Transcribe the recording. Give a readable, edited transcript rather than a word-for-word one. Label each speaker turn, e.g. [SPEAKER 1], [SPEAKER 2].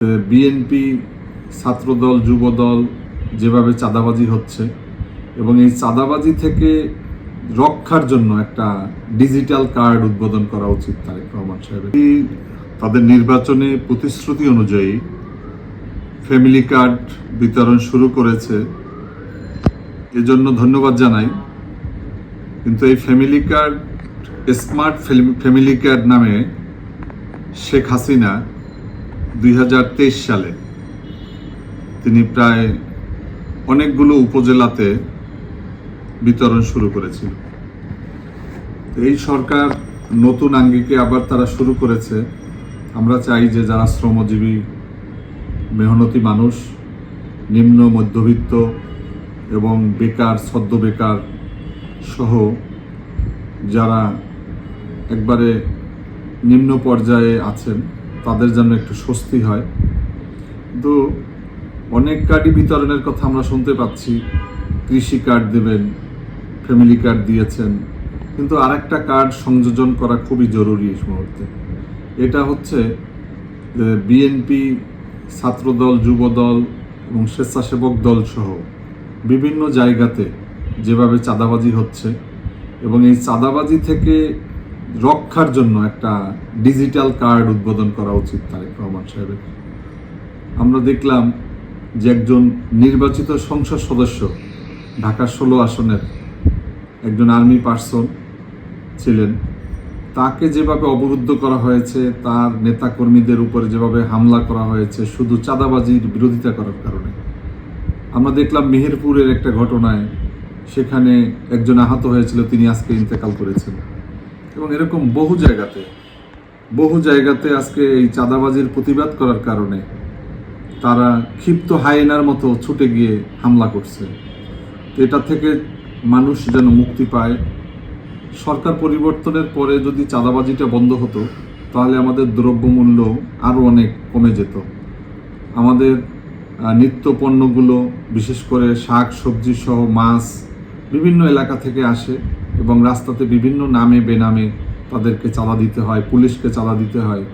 [SPEAKER 1] BNP, ছাত্রদল, যুবদল যেভাবে চাঁদাবাজি হচ্ছে এবং এই চাঁদাবাজি থেকে রক্ষার জন্য একটা ডিজিটাল কার্ড উদ্বোধন করা উচিত তারেক রহমান সাহেবের। তাদের নির্বাচনে প্রতিশ্রুতি অনুযায়ী ফ্যামিলি কার্ড বিতরণ শুরু করেছে, এজন্য ধন্যবাদ জানাই। কিন্তু এই family card, smart family card নামে শেখ হাসিনা 2023 সালে তিনি প্রায় অনেকগুলো উপজেলাতে বিতরণ শুরু করেছিল। এই সরকার নতুন আঙ্গিকে আবার তারা শুরু করেছে। আমরা চাই যে যারা শ্রমজীবী, মেহনতি মানুষ, নিম্ন মধ্যবিত্ত এবং বেকার, সদ্য বেকার সহ যারা একবারে নিম্ন পর্যায়ে আছেন তাদের জন্য একটু স্বস্তি হয়। কিন্তু অনেক কার্ডই বিতরণের কথা আমরা শুনতে পাচ্ছি। কৃষি কার্ড দেবেন, ফ্যামিলি কার্ড দিয়েছেন, কিন্তু আরেকটা কার্ড সংযোজন করা খুবই জরুরি এই মুহূর্তে। এটা হচ্ছে বিএনপি, ছাত্রদল, যুবদল এবং স্বেচ্ছাসেবক দল সহ বিভিন্ন জায়গাতে যেভাবে চাঁদাবাজি হচ্ছে এবং এই চাঁদাবাজি থেকে রক্ষার জন্য একটা ডিজিটাল কার্ড উদ্বোধন করা উচিত তারেক রহমান সাহেবের। আমরা দেখলাম যে একজন নির্বাচিত সংসদ সদস্য, ঢাকা 16 আসনের একজন আর্মি পার্সন ছিলেন, তাকে যেভাবে অবরুদ্ধ করা হয়েছে, তার নেতাকর্মীদের উপরে যেভাবে হামলা করা হয়েছে শুধু চাঁদাবাজির বিরোধিতা করার কারণে। আমরা দেখলাম মেহেরপুরের একটা ঘটনায় সেখানে একজন আহত হয়েছিল, তিনি আজকে ইন্তেকাল করেছেন। এবং এরকম বহু জায়গাতে আজকে এই চাঁদাবাজির প্রতিবাদ করার কারণে তারা ক্ষিপ্ত হায়েনার মতো ছুটে গিয়ে হামলা করছে। এটা থেকে মানুষ যেন মুক্তি পায়। সরকার পরিবর্তনের পরে যদি চাঁদাবাজিটা বন্ধ হতো তাহলে আমাদের দ্রব্যমূল্য আরও অনেক কমে যেত। আমাদের নিত্য পণ্যগুলো, বিশেষ করে শাক সবজি সহ মাছ বিভিন্ন এলাকা থেকে আসে এবং রাস্তাতে বিভিন্ন নামে বেনামে তাদেরকে চাঁদা দিতে হয়, পুলিশকে চাঁদা দিতে হয়।